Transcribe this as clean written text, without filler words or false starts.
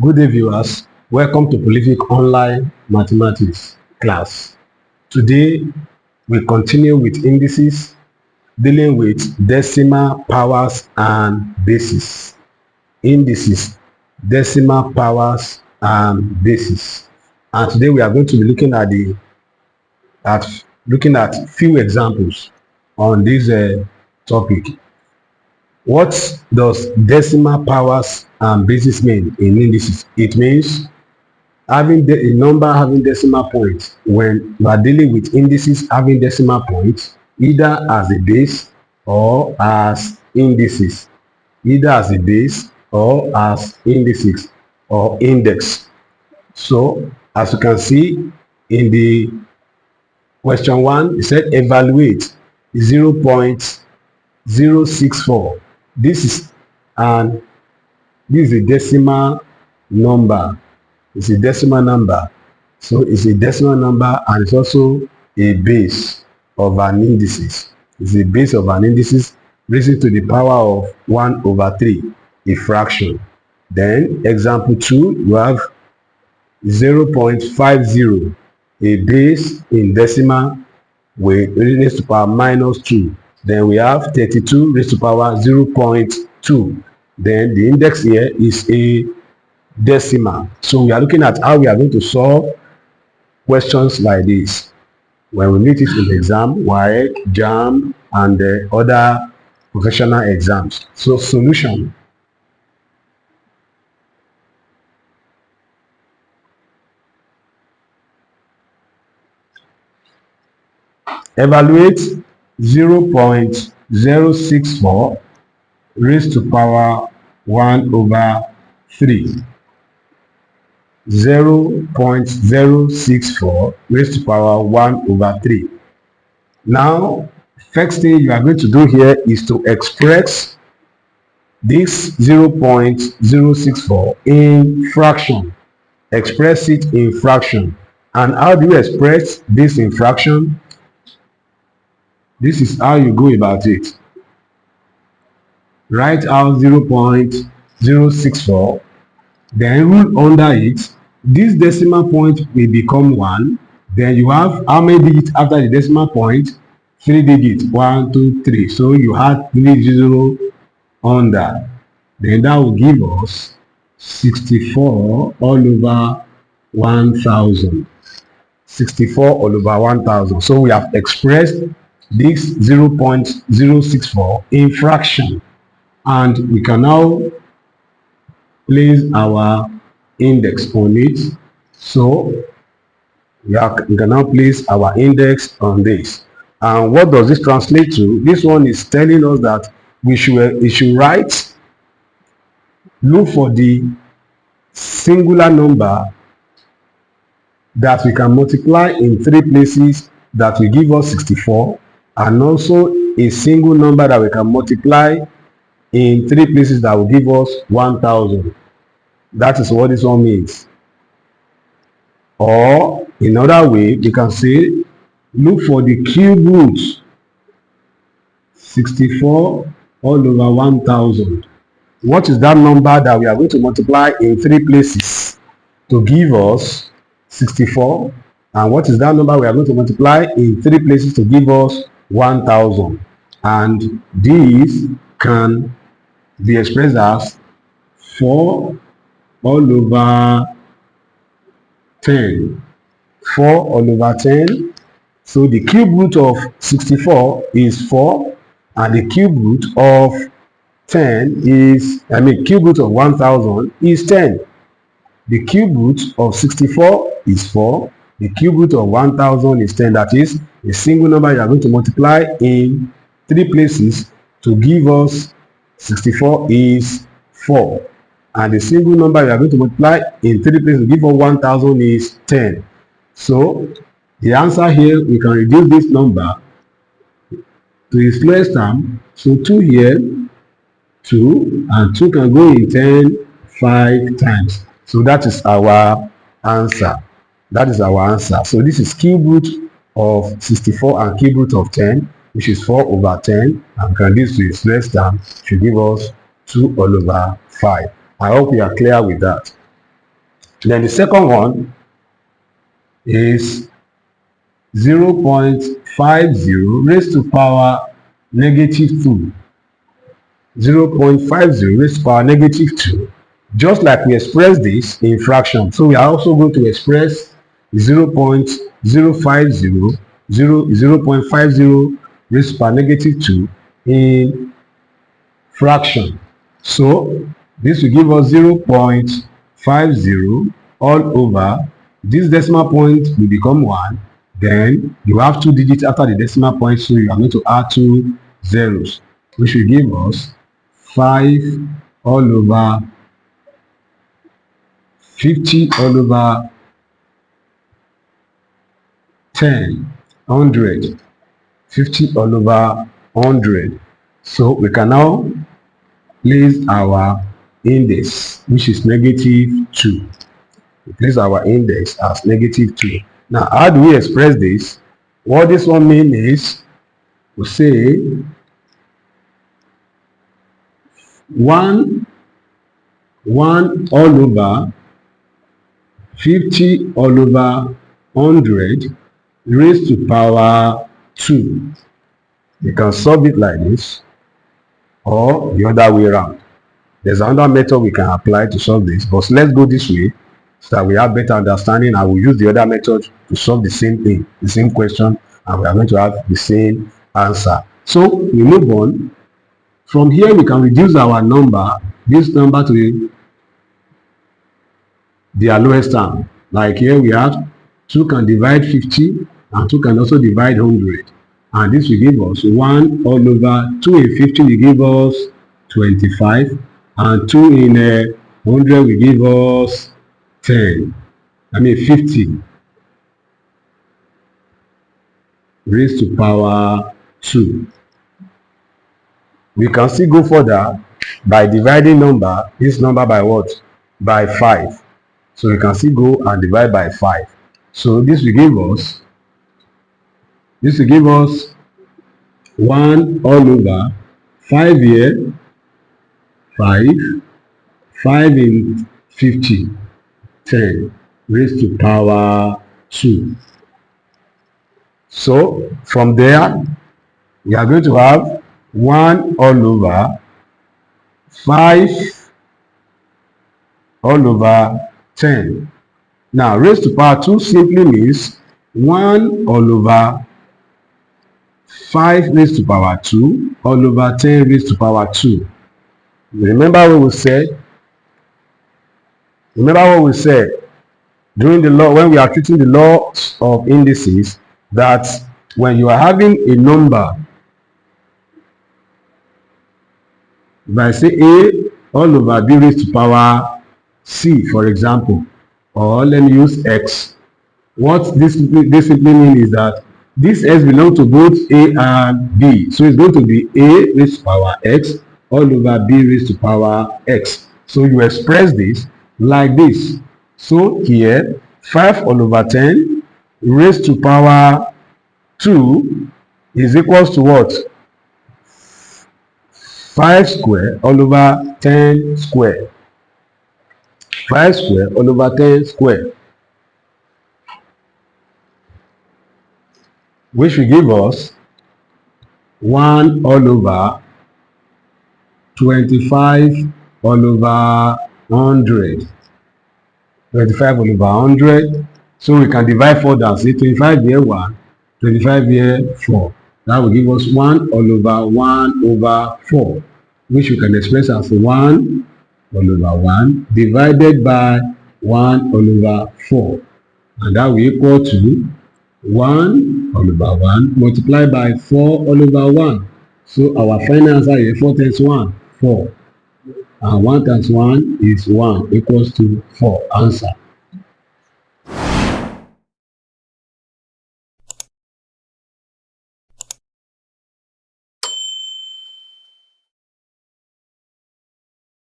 Good day, viewers. Welcome to Prolific Online Mathematics class. Today, we continue with indices, dealing with decimal powers and bases. Indices, decimal powers and bases. And today we are going to be looking at few examples on this topic. What does decimal powers and bases mean in indices? It means having a number having decimal points. When you are dealing with indices having decimal points, either as a base or as indices, either as a base or as indices or index. So as you can see in the question 1, it said evaluate 0.064. This is a decimal number. It's a decimal number. So it's a decimal number and it's also a base of an indices. It's a base of an indices raised to the power of 1/3, a fraction. Then example 2, you have 0.50, a base in decimal with raised to power -2. Then we have 32 raised to power 0.2. Then the index here is a decimal. So we are looking at how we are going to solve questions like this when we meet it in the exam, WAEC, JAM, and other professional exams. So solution. Evaluate 0.064 raised to power 1/3. 0.064 raised to power 1/3. Now, first thing you are going to do here is to express this 0.064 in fraction. Express it in fraction. And how do you express this in fraction? This is how you go about it. Write out 0.064, then rule under it. This decimal point will become 1. Then you have how many digits after the decimal point? 3 digits. 1, 2, 3. So you add 3 zeros under. Then that will give us 64 all over 1000. 64 all over 1000. So we have expressed this 0.064 in fraction. And we can now place our index on it. So we can now place our index on this. And what does this translate to? This one is telling us that we should write, look for the singular number that we can multiply in 3 places that will give us 64, and also a single number that we can multiply in 3 places that will give us 1000. That is what this one means. Or in another way, we can say look for the cube root. 64 all over 1000. What is that number that we are going to multiply in 3 places to give us 64? And what is that number we are going to multiply in 3 places to give us 1000? And this can be expressed as 4 all over 10. 4 all over 10. So the cube root of 64 is 4, and the cube root of 10 is, cube root of 1000 is 10. The cube root of 64 is 4. The cube root of 1000 is 10. That is a single number you are going to multiply in 3 places to give us 64 is 4. And the single number you are going to multiply in 3 places to give us 1000 is 10. So the answer here, we can reduce this number to its lowest term. So 2 here, 2, and 2 can go in 10 5 times. So that is our answer. That is our answer. So this is cube root of 64 and cube root of 10, which is 4 over 10, and can reduce to its lowest term, should give us 2 all over 5. I hope you are clear with that. Then the second one is 0.50 raised to power negative 2. 0.50 raised to power negative 2. Just like we express this in fraction, so we are also going to express 0.050 raised to power negative 2 in fraction. So this will give us 0.50 all over. This decimal point will become 1. Then you have 2 digits after the decimal point, so you are going to add 2 zeros, which will give us 5 all over 50 all over 10, 100, 50 all over 100. So we can now place our index, which is negative 2. We place our index as negative 2. Now, how do we express this? What this one means is, we say 1 all over 50 all over 100 raised to power 2. You can solve it like this or the other way around. There's another method we can apply to solve this, but let's go this way so that we have better understanding. I will use the other method to solve the same thing, the same question, and we are going to have the same answer. So we move on. From here, we can reduce our number, this number to their lowest term. Like here we have 2 can divide 50 and 2 can also divide 100. And this will give us 1 all over 2 in 50 will give us 25, and 2 in 100 will give us 50 raised to power 2. We can still go further by dividing this number by what? By 5. So we can still go and divide by 5. So this will give us 1 all over 5 here, 5 in 50, 10 raised to power 2. So from there, we are going to have 1 all over 5 all over 10. Now, raised to power 2 simply means 1 all over 5 raised to power 2 all over 10 raised to power 2. Remember what we said during the law, when we are treating the laws of indices, that when you are having a number, if I say A all over B raised to power C, for example, or let me use X, what this simply means is that this X belongs to both A and B. So it's going to be A raised to power X all over B raised to power X. So you express this like this. So here, 5 all over 10 raised to power 2 is equals to what? 5 square all over 10 square. 5 square all over 10 square. Which will give us 1 all over 25 all over 100. 25 all over 100. So we can divide 4 down. Say 25 here 1, 25 here 4. That will give us 1 all over 1 over 4, which we can express as 1 all over 1 divided by 1 all over 4. And that will equal to 1 all over 1 multiplied by 4 all over 1. So our final answer here, 4 times 1, 4. And 1 times 1 is 1 equals to 4. Answer.